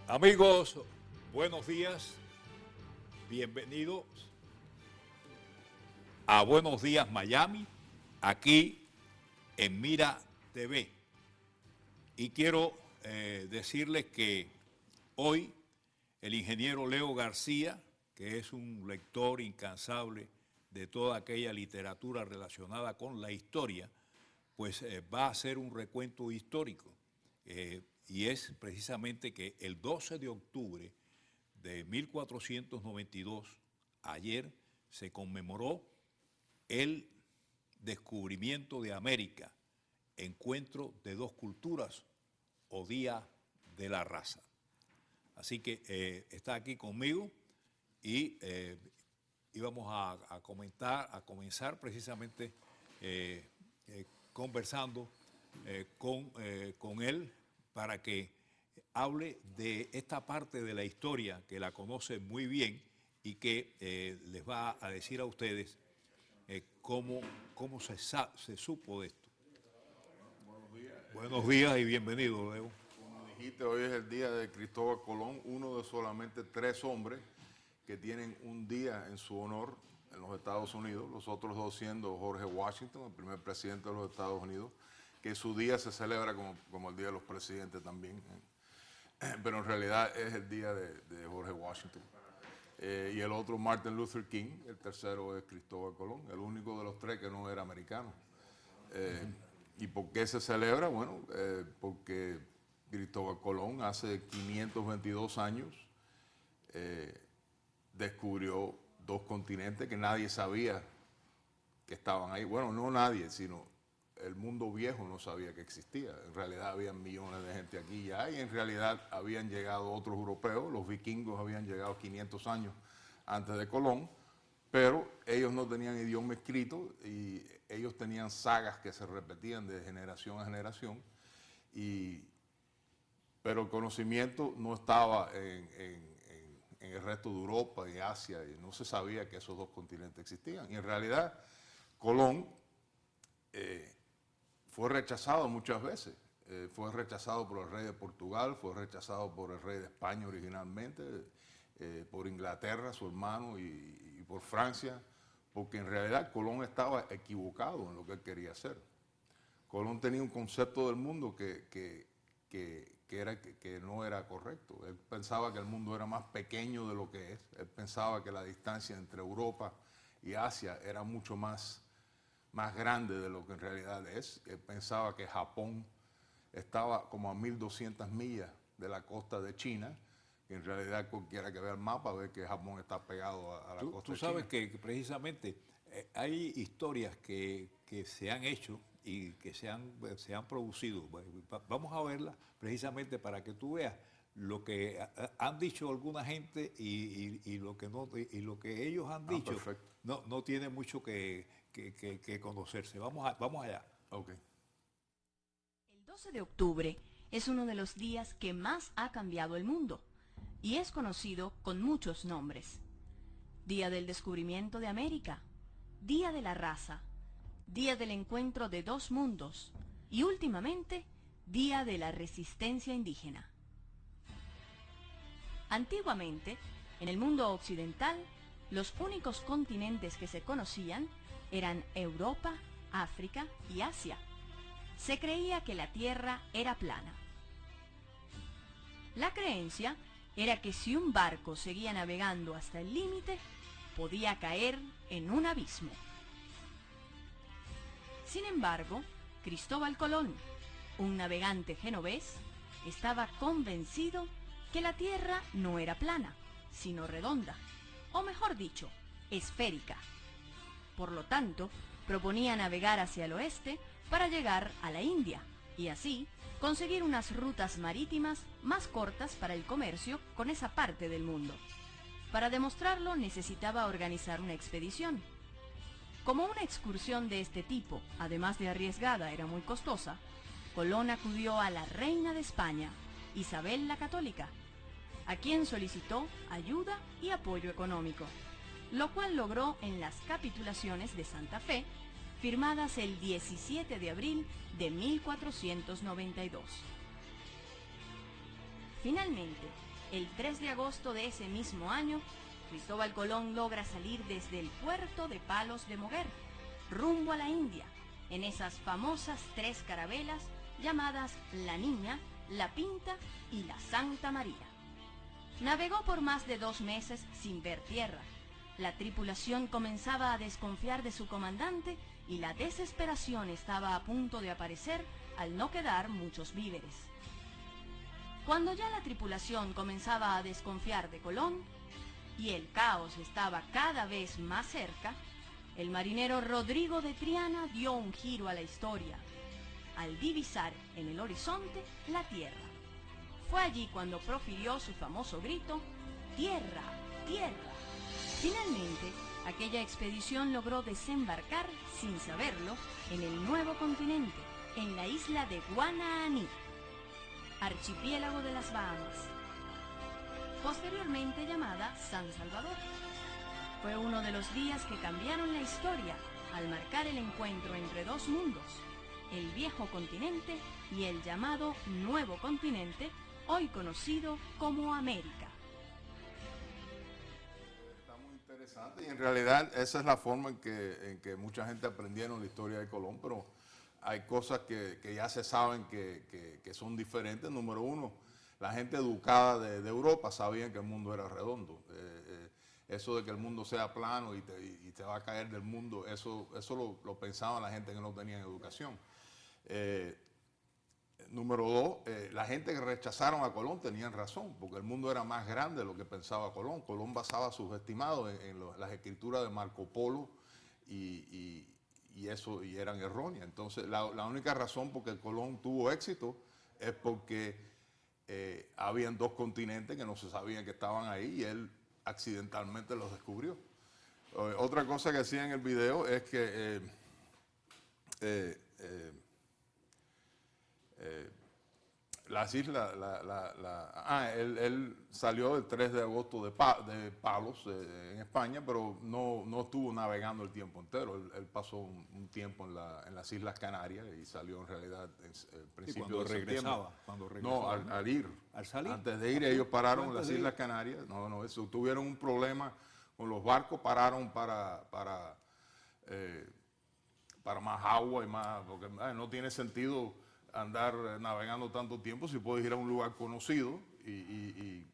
Amigos, buenos días, bienvenidos a Buenos Días Miami, aquí en Mira TV. Y quiero decirles que hoy el ingeniero Leo García, que es un lector incansable de toda aquella literatura relacionada con la historia, pues va a hacer un recuento histórico. Y es precisamente que el 12 de octubre de 1492, ayer, se conmemoró el descubrimiento de América, encuentro de dos culturas o Día de la Raza. Así que está aquí conmigo y íbamos a comenzar precisamente conversando con él para que hable de esta parte de la historia que la conoce muy bien y que les va a decir a ustedes cómo se supo de esto. Buenos días y bienvenido, Leo. Como dijiste, hoy es el día de Cristóbal Colón, uno de solamente 3 hombres que tienen un día en su honor en los Estados Unidos, los otros 2 siendo George Washington, el primer presidente de los Estados Unidos, que su día se celebra como el Día de los Presidentes también, pero en realidad es el día de George Washington. Y el otro, Martin Luther King, el tercero es Cristóbal Colón, el único de los 3 que no era americano. ¿Y por qué se celebra? Bueno, porque Cristóbal Colón hace 522 años descubrió 2 continentes que nadie sabía que estaban ahí. Bueno, no nadie, sino el mundo viejo no sabía que existía. En realidad había millones de gente aquí ya, y en realidad habían llegado otros europeos. Los vikingos habían llegado 500 años antes de Colón, pero ellos no tenían idioma escrito y ellos tenían sagas que se repetían de generación a generación, pero el conocimiento no estaba en el resto de Europa y Asia, y no se sabía que esos 2 continentes existían. Y en realidad Colón fue rechazado muchas veces. Fue rechazado por el rey de Portugal, fue rechazado por el rey de España originalmente, por Inglaterra, su hermano, y por Francia, porque en realidad Colón estaba equivocado en lo que él quería hacer. Colón tenía un concepto del mundo que no era correcto. Él pensaba que el mundo era más pequeño de lo que es. Él pensaba que la distancia entre Europa y Asia era mucho más grande de lo que en realidad es. Él pensaba que Japón estaba como a 1200 millas de la costa de China, que en realidad cualquiera que vea el mapa ve que Japón está pegado a la costa de China. Tú sabes que precisamente hay historias que se han hecho y que se han producido. Vamos a verlas precisamente para que tú veas lo que han dicho alguna gente y lo que no, y lo que ellos han dicho no tiene mucho que conocerse. Vamos allá. Okay. El 12 de octubre es uno de los días que más ha cambiado el mundo y es conocido con muchos nombres. Día del descubrimiento de América, Día de la Raza, Día del encuentro de 2 mundos y últimamente Día de la Resistencia Indígena. Antiguamente, en el mundo occidental, los únicos continentes que se conocían eran Europa, África y Asia. Se creía que la Tierra era plana. La creencia era que si un barco seguía navegando hasta el límite, podía caer en un abismo. Sin embargo, Cristóbal Colón, un navegante genovés, estaba convencido que la Tierra no era plana, sino redonda, o mejor dicho, esférica. Por lo tanto, proponía navegar hacia el oeste para llegar a la India y así conseguir unas rutas marítimas más cortas para el comercio con esa parte del mundo. Para demostrarlo necesitaba organizar una expedición. Como una excursión de este tipo, además de arriesgada, era muy costosa, Colón acudió a la reina de España, Isabel la Católica, a quien solicitó ayuda y apoyo económico, lo cual logró en las capitulaciones de Santa Fe, firmadas el 17 de abril de 1492. Finalmente, El 3 de agosto de ese mismo año, Cristóbal Colón logra salir desde el puerto de Palos de Moguer, rumbo a la India, en esas famosas 3 carabelas llamadas La Niña, La Pinta y La Santa María. Navegó por más de 2 meses sin ver tierra. La tripulación comenzaba a desconfiar de su comandante y la desesperación estaba a punto de aparecer al no quedar muchos víveres. Cuando ya la tripulación comenzaba a desconfiar de Colón y el caos estaba cada vez más cerca, el marinero Rodrigo de Triana dio un giro a la historia, al divisar en el horizonte la tierra. Fue allí cuando profirió su famoso grito, ¡Tierra! ¡Tierra! Finalmente, aquella expedición logró desembarcar, sin saberlo, en el nuevo continente, en la isla de Guanahani, archipiélago de las Bahamas, posteriormente llamada San Salvador. Fue uno de los días que cambiaron la historia al marcar el encuentro entre 2 mundos, el viejo continente y el llamado nuevo continente, hoy conocido como América. Está muy interesante y en realidad esa es la forma en que mucha gente aprendieron la historia de Colón, pero hay cosas que ya se saben que son diferentes. Número uno, la gente educada de Europa sabía que el mundo era redondo. Eso de que el mundo sea plano y te va a caer del mundo, eso lo pensaba la gente que no tenía educación. Número dos, la gente que rechazaron a Colón tenían razón, porque el mundo era más grande de lo que pensaba Colón. Colón basaba sus estimados en las escrituras de Marco Polo y eran erróneas. Entonces, la única razón por que Colón tuvo éxito es porque habían 2 continentes que no se sabían que estaban ahí y él accidentalmente los descubrió. Otra cosa que hacía en el video es que las islas, él salió el 3 de agosto de Palos, en España, pero no estuvo navegando el tiempo entero. Él pasó un tiempo en las Islas Canarias y salió en realidad en principio de septiembre. Cuando regresaba. No, al ir. ¿Al salir? Antes de ir, ellos pararon en las Islas Canarias. No, eso, tuvieron un problema con los barcos, pararon para más agua y más, porque no tiene sentido andar navegando tanto tiempo si puedes ir a un lugar conocido y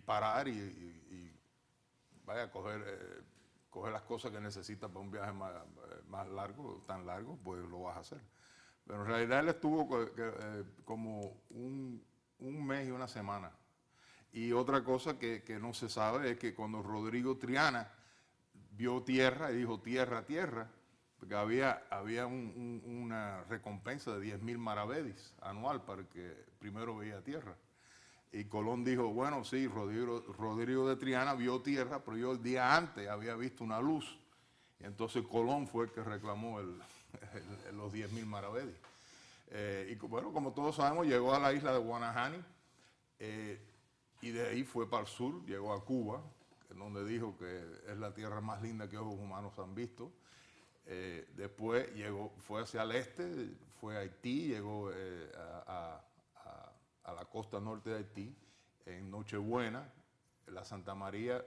parar y vaya a coger las cosas que necesitas para un viaje más largo, tan largo, pues lo vas a hacer. Pero en realidad él estuvo como un mes y una semana. Y otra cosa que no se sabe es que cuando Rodrigo Triana vio tierra y dijo tierra, tierra, porque había una recompensa de 10,000 maravedis anual para el que primero veía tierra. Y Colón dijo, bueno, sí, Rodrigo de Triana vio tierra, pero yo el día antes había visto una luz. Y entonces Colón fue el que reclamó los 10,000 maravedis. Y bueno, como todos sabemos, llegó a la isla de Guanahani y de ahí fue para el sur, llegó a Cuba, donde dijo que es la tierra más linda que ojos humanos han visto. Después fue hacia el este, fue a Haití, llegó a la costa norte de Haití en Nochebuena. La Santa María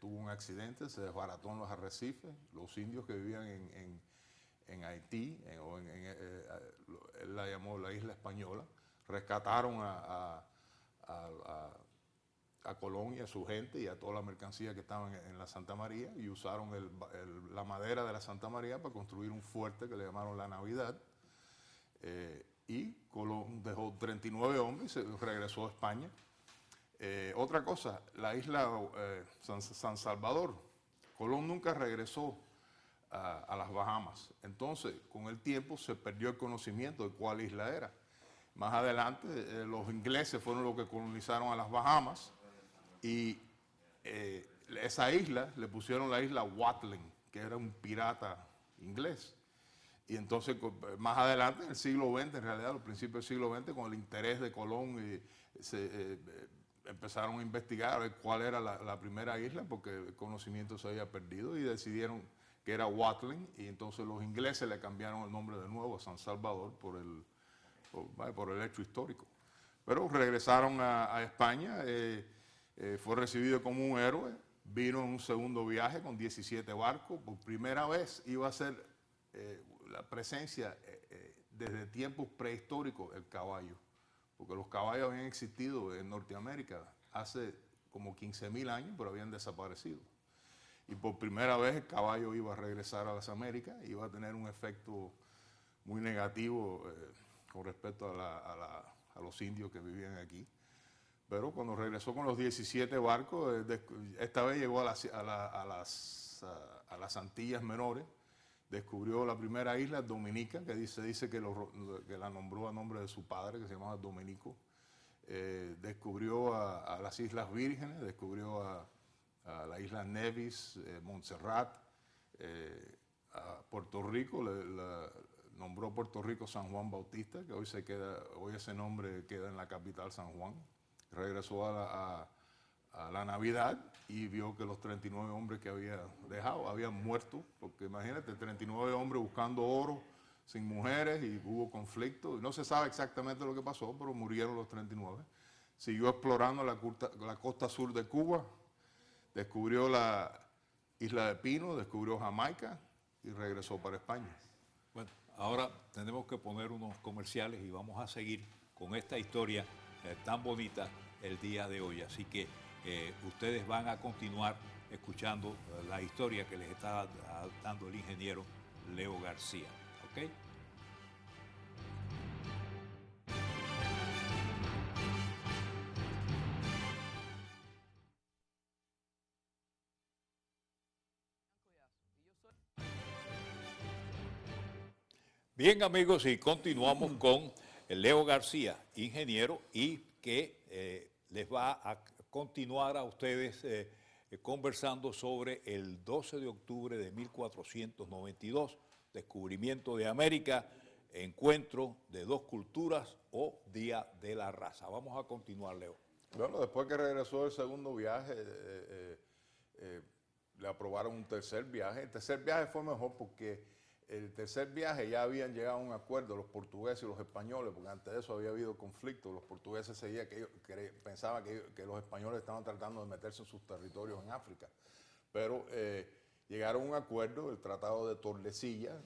tuvo un accidente, se desbarató en los arrecifes. Los indios que vivían en Haití, él la llamó la Isla Española, rescataron a Colón y a su gente y a toda la mercancía que estaban en la Santa María y usaron la madera de la Santa María para construir un fuerte que le llamaron la Navidad. Y Colón dejó 39 hombres y se regresó a España. Otra cosa, la isla San Salvador, Colón nunca regresó a las Bahamas. Entonces, con el tiempo se perdió el conocimiento de cuál isla era. Más adelante, los ingleses fueron los que colonizaron a las Bahamas y esa isla le pusieron la isla Watling, que era un pirata inglés. Y entonces, más adelante, en el siglo XX, en realidad, a los principios del siglo XX, con el interés de Colón, empezaron a investigar a ver cuál era la primera isla, porque el conocimiento se había perdido, y decidieron que era Watling, y entonces los ingleses le cambiaron el nombre de nuevo a San Salvador por el hecho histórico. Pero regresaron a España, fue recibido como un héroe, vino en un segundo viaje con 17 barcos, por primera vez iba a ser la presencia desde tiempos prehistóricos el caballo, porque los caballos habían existido en Norteamérica hace como 15.000 años, pero habían desaparecido. Y por primera vez el caballo iba a regresar a las Américas, iba a tener un efecto muy negativo con respecto a los indios que vivían aquí. Pero cuando regresó con los 17 barcos, esta vez llegó a las Antillas Menores, descubrió la primera isla, Dominica, que se dice que la nombró a nombre de su padre, que se llamaba Dominico. Descubrió a las Islas Vírgenes, descubrió a la isla Nevis, Montserrat, a Puerto Rico, nombró Puerto Rico San Juan Bautista, que hoy ese nombre queda en la capital San Juan. Regresó a la Navidad y vio que los 39 hombres que había dejado habían muerto, porque imagínate, 39 hombres buscando oro, sin mujeres, y hubo conflicto, y no se sabe exactamente lo que pasó, pero murieron los 39. Siguió explorando la costa sur de Cuba, descubrió la isla de Pino, descubrió Jamaica y regresó para España. Bueno, ahora tenemos que poner unos comerciales y vamos a seguir con esta historia tan bonita el día de hoy. Así que ustedes van a continuar escuchando la historia que les está dando el ingeniero Leo García. ¿Ok? Bien, amigos, y continuamos con Leo García, ingeniero, y que les va a continuar a ustedes conversando sobre el 12 de octubre de 1492, descubrimiento de América, encuentro de dos culturas o Día de la Raza. Vamos a continuar, Leo. Bueno, después que regresó del segundo viaje, le aprobaron un tercer viaje. El tercer viaje fue mejor porque el tercer viaje ya habían llegado a un acuerdo los portugueses y los españoles, porque antes de eso había habido conflicto. Los portugueses pensaban que los españoles estaban tratando de meterse en sus territorios en África. Pero llegaron a un acuerdo, el Tratado de Tordesillas,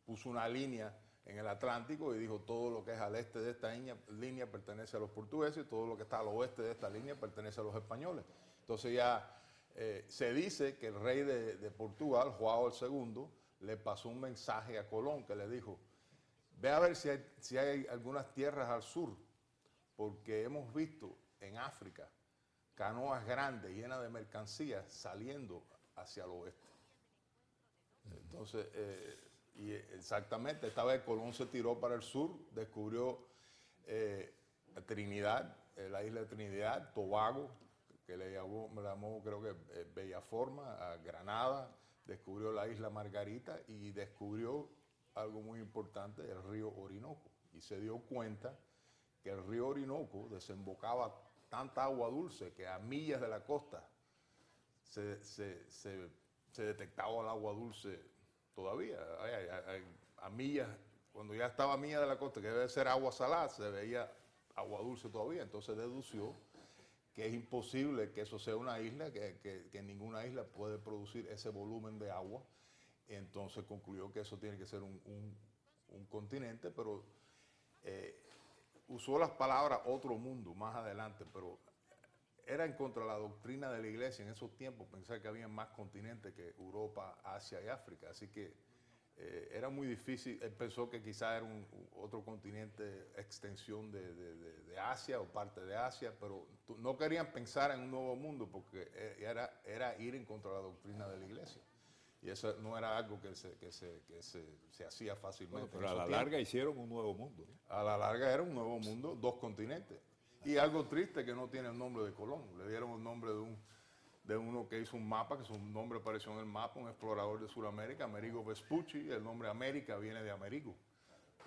puso una línea en el Atlántico y dijo todo lo que es al este de esta línea pertenece a los portugueses y todo lo que está al oeste de esta línea pertenece a los españoles. Entonces ya se dice que el rey de Portugal, João II, le pasó un mensaje a Colón que le dijo, ve a ver si hay algunas tierras al sur, porque hemos visto en África canoas grandes llenas de mercancías saliendo hacia el oeste. Entonces, y exactamente, esta vez Colón se tiró para el sur, descubrió Trinidad, la isla de Trinidad, Tobago, que le llamó creo que Bellaforma, a Granada, descubrió la isla Margarita y descubrió algo muy importante, el río Orinoco. Y se dio cuenta que el río Orinoco desembocaba tanta agua dulce que a millas de la costa se detectaba el agua dulce todavía. A millas, cuando ya estaba a millas de la costa, que debe ser agua salada, se veía agua dulce todavía. Entonces dedució que es imposible que eso sea una isla, que ninguna isla puede producir ese volumen de agua. Entonces concluyó que eso tiene que ser un continente, pero usó las palabras otro mundo más adelante, pero era en contra de la doctrina de la iglesia en esos tiempos pensar que había más continentes que Europa, Asia y África. Así que era muy difícil. Él pensó que quizá era otro continente, extensión de Asia o parte de Asia, pero no querían pensar en un nuevo mundo porque era ir en contra de la doctrina de la iglesia. Y eso no era algo que se hacía fácilmente. Bueno, pero a la larga hicieron un nuevo mundo. A la larga era un nuevo mundo, dos continentes. Y algo triste que no tiene el nombre de Colón. Le dieron el nombre de uno que hizo un mapa, que su nombre apareció en el mapa, un explorador de Sudamérica, Amerigo Vespucci. El nombre América viene de Amerigo.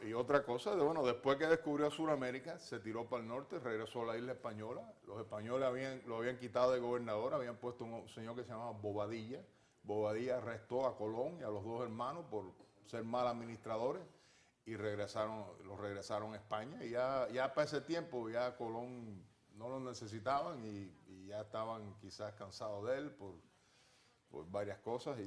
Y otra cosa, después que descubrió Sudamérica, se tiró para el norte, regresó a la isla española. Los españoles lo habían quitado de gobernador, habían puesto un señor que se llamaba Bobadilla. Bobadilla arrestó a Colón y a los dos hermanos por ser mal administradores y los regresaron a España. Y ya para ese tiempo ya Colón no lo necesitaban y ya estaban quizás cansados de él por varias cosas,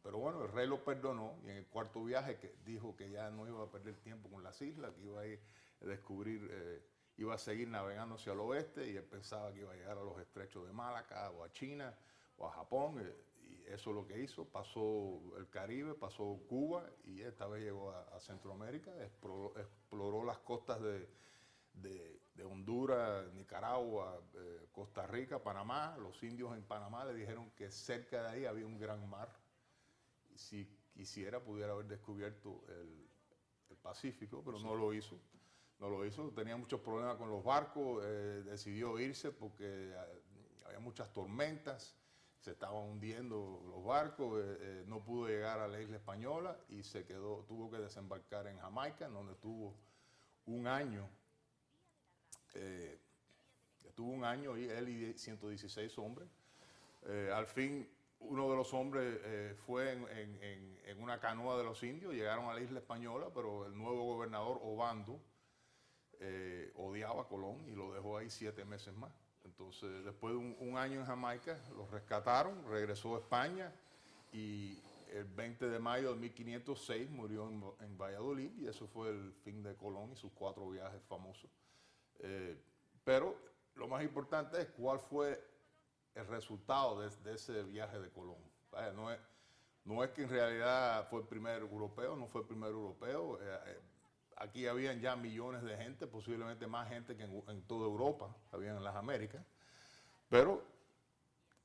pero bueno, el rey lo perdonó y en el cuarto viaje que dijo que ya no iba a perder tiempo con las islas, que iba a ir a descubrir, iba a seguir navegando hacia el oeste y él pensaba que iba a llegar a los estrechos de Malaca o a China o a Japón, y eso es lo que hizo. Pasó el Caribe, pasó Cuba y esta vez llegó a Centroamérica, exploró las costas de Honduras, Nicaragua, Costa Rica, Panamá. Los indios en Panamá le dijeron que cerca de ahí había un gran mar. Y si quisiera, pudiera haber descubierto el Pacífico, pero no lo hizo. No lo hizo. Tenía muchos problemas con los barcos. Decidió irse porque había muchas tormentas. Se estaban hundiendo los barcos. No pudo llegar a la isla española y tuvo que desembarcar en Jamaica, donde estuvo un año. Estuvo un año y él y 116 hombres. Al fin, uno de los hombres fue en una canoa de los indios, llegaron a la isla española, pero el nuevo gobernador, Obando, odiaba a Colón y lo dejó ahí 7 meses más. Entonces, después de un año en Jamaica, lo rescataron, regresó a España y el 20 de mayo de 1506 murió en Valladolid, y eso fue el fin de Colón y sus 4 viajes famosos. Pero lo más importante es cuál fue el resultado de ese viaje de Colón. Vaya, no es que en realidad fue el primer europeo, no fue el primer europeo. Aquí habían ya millones de gente, posiblemente más gente que en toda Europa, habían en las Américas. Pero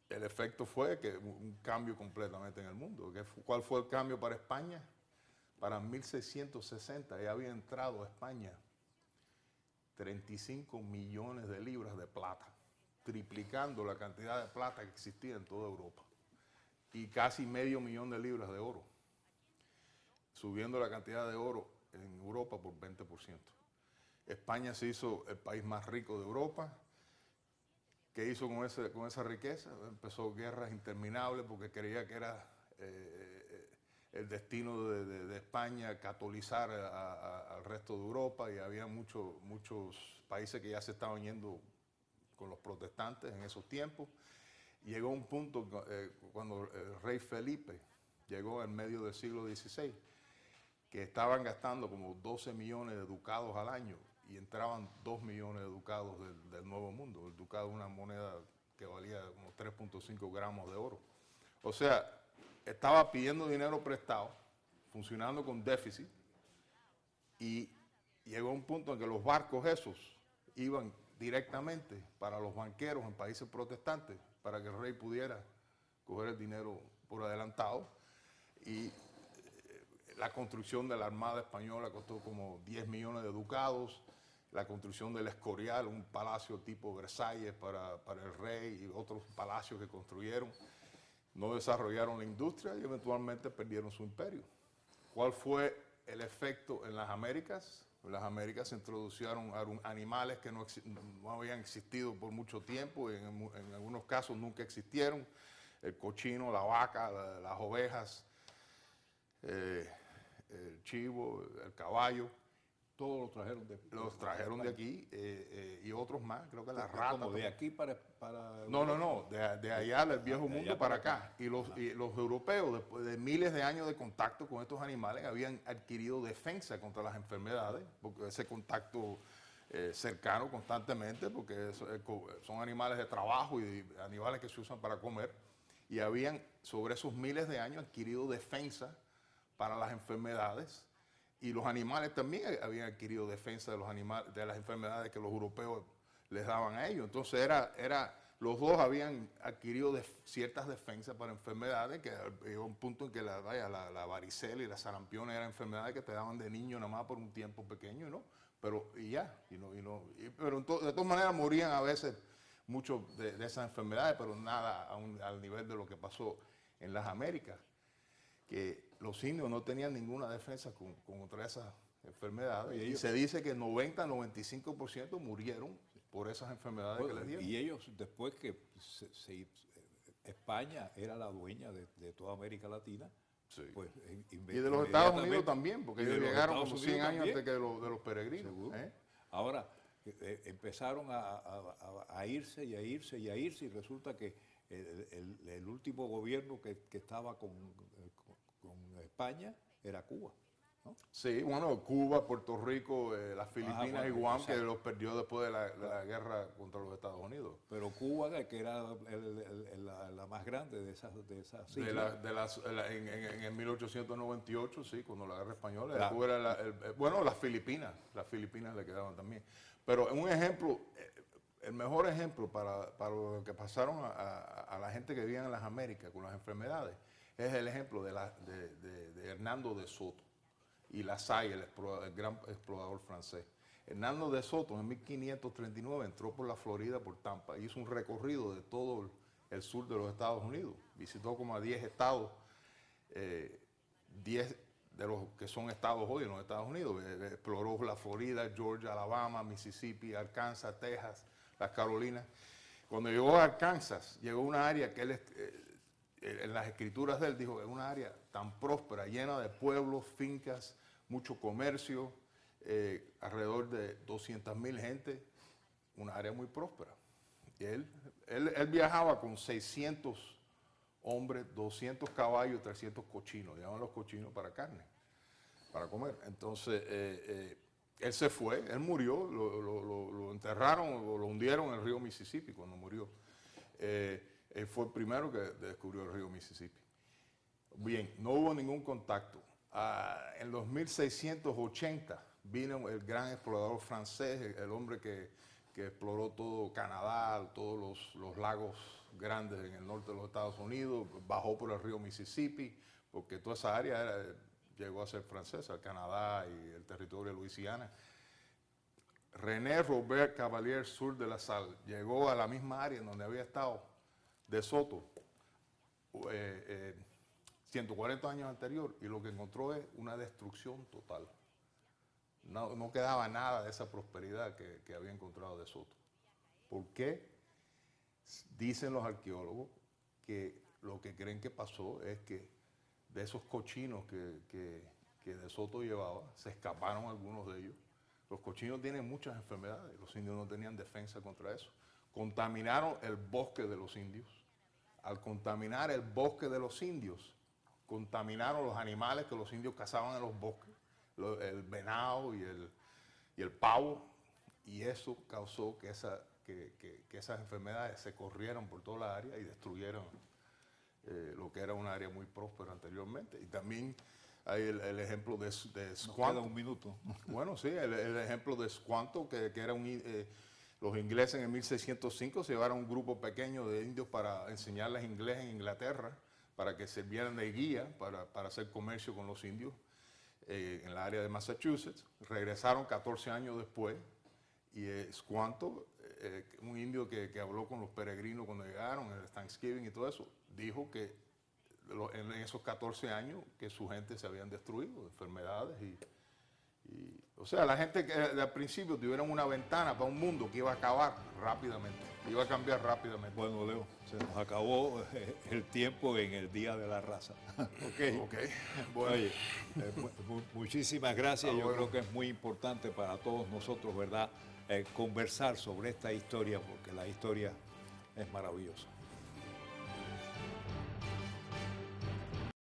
el efecto fue que un cambio completamente en el mundo. ¿Cuál fue el cambio para España? Para 1660 ya había entrado a España 35 millones de libras de plata, triplicando la cantidad de plata que existía en toda Europa, y casi medio millón de libras de oro, subiendo la cantidad de oro en Europa por 20%. España se hizo el país más rico de Europa. ¿Qué hizo con esa riqueza? Empezó guerras interminables porque creía que era el destino de España catolizar al resto de Europa, y había muchos países que ya se estaban yendo con los protestantes en esos tiempos. Llegó un punto cuando el rey Felipe llegó en medio del siglo XVI, que estaban gastando como 12 millones de ducados al año y entraban 2 millones de ducados del Nuevo Mundo. El ducado es una moneda que valía como 3.5 gramos de oro. O sea, estaba pidiendo dinero prestado, funcionando con déficit, y llegó un punto en que los barcos esos iban directamente para los banqueros en países protestantes para que el rey pudiera coger el dinero por adelantado. Y la construcción de la Armada Española costó como 10 millones de ducados, la construcción del Escorial, un palacio tipo Versalles para el rey, y otros palacios que construyeron. No desarrollaron la industria y eventualmente perdieron su imperio. ¿Cuál fue el efecto en las Américas? En las Américas se introdujeron animales que no habían existido por mucho tiempo, y en algunos casos nunca existieron: el cochino, la vaca, las ovejas, el chivo, el caballo. Todos los trajeron de aquí, y otros más, creo que las ratas. Como de aquí para No, de allá del viejo mundo para acá. Y los europeos, después de miles de años de contacto con estos animales, habían adquirido defensa contra las enfermedades, porque ese contacto cercano constantemente, porque son animales de trabajo y animales que se usan para comer, y habían sobre esos miles de años adquirido defensa para las enfermedades. Y los animales también habían adquirido defensa de las enfermedades que los europeos les daban a ellos. Entonces los dos habían adquirido ciertas defensas para enfermedades, que llegó un punto en que la varicela y la sarampión eran enfermedades que te daban de niño nada más por un tiempo pequeño, ¿no? Pero pero de todas maneras morían a veces muchos de esas enfermedades, pero nada al nivel de lo que pasó en las Américas, que los indios no tenían ninguna defensa contra esas enfermedades. Y se dice que 90-95% murieron por esas enfermedades que les dieron. Y ellos, después que España era la dueña de toda América Latina, Sí. Pues, Y de los Estados Unidos también, porque Y de ellos los llegaron Estados como Unidos 100 años también. antes que de los peregrinos. Seguro. ¿Eh? Ahora, empezaron a irse y a irse y a irse, y resulta que el último gobierno que estaba con España era Cuba, ¿no? Sí, bueno, Cuba, Puerto Rico, las Filipinas bueno, y Guam, que exacto. los perdió después de la guerra contra los Estados Unidos. Pero Cuba, que era la más grande de esas islas. En el 1898, sí, cuando la guerra española, Claro. Cuba era bueno, las Filipinas le quedaban también. Pero un ejemplo, el mejor ejemplo para lo que pasaron a la gente que vivía en las Américas con las enfermedades, es el ejemplo de Hernando de Soto y La Salle, el gran explorador francés. Hernando de Soto en 1539 entró por la Florida, por Tampa, hizo un recorrido de todo el sur de los Estados Unidos. Visitó como a 10 estados, 10 de los que son estados hoy en los Estados Unidos. Exploró la Florida, Georgia, Alabama, Mississippi, Arkansas, Texas, las Carolinas. Cuando llegó a Arkansas, llegó a una área que él, en las escrituras de él, dijo que es una área tan próspera, llena de pueblos, fincas, mucho comercio, alrededor de 200,000 gente, una área muy próspera. Y él viajaba con 600 hombres, 200 caballos, 300 cochinos, llevaban los cochinos para carne, para comer. Entonces, él se fue, él murió, lo enterraron o lo hundieron en el río Mississippi cuando murió. Él fue el primero que descubrió el río Mississippi. Bien, no hubo ningún contacto. En los 1680 vino el gran explorador francés, el hombre que exploró todo Canadá, todos los lagos grandes en el norte de los Estados Unidos, bajó por el río Mississippi, porque toda esa área llegó a ser francesa, Canadá y el territorio de Luisiana. René Robert Cavalier Sur de la Salle llegó a la misma área en donde había estado de Soto 140 años anterior, y lo que encontró es una destrucción total. No quedaba nada de esa prosperidad que había encontrado de Soto. ¿Por qué? Dicen los arqueólogos que lo que creen que pasó es que de esos cochinos que de Soto llevaba, se escaparon algunos de ellos. Los cochinos tienen muchas enfermedades, los indios no tenían defensa contra eso. Contaminaron el bosque de los indios. Al contaminar el bosque de los indios, contaminaron los animales que los indios cazaban en los bosques, el venado y el pavo, y eso causó que esas enfermedades se corrieran por toda la área y destruyeron lo que era un área muy próspera anteriormente. Y también hay el ejemplo de Squanto. Nos queda un minuto. Bueno, sí, el ejemplo de Squanto, que era los ingleses en el 1605 se llevaron un grupo pequeño de indios para enseñarles inglés en Inglaterra, para que sirvieran de guía para hacer comercio con los indios en el área de Massachusetts. Regresaron 14 años después, y Squanto, un indio que habló con los peregrinos cuando llegaron, en el Thanksgiving y todo eso, dijo que en esos 14 años que su gente se habían destruido, enfermedades o sea, la gente que al principio tuvieron una ventana para un mundo que iba a acabar rápidamente, iba a cambiar rápidamente. Bueno, Leo, se nos acabó el tiempo en el Día de la Raza. Ok, bueno. Oye, muchísimas gracias. Yo bueno. creo que es muy importante para todos nosotros, ¿verdad?, conversar sobre esta historia, porque la historia es maravillosa.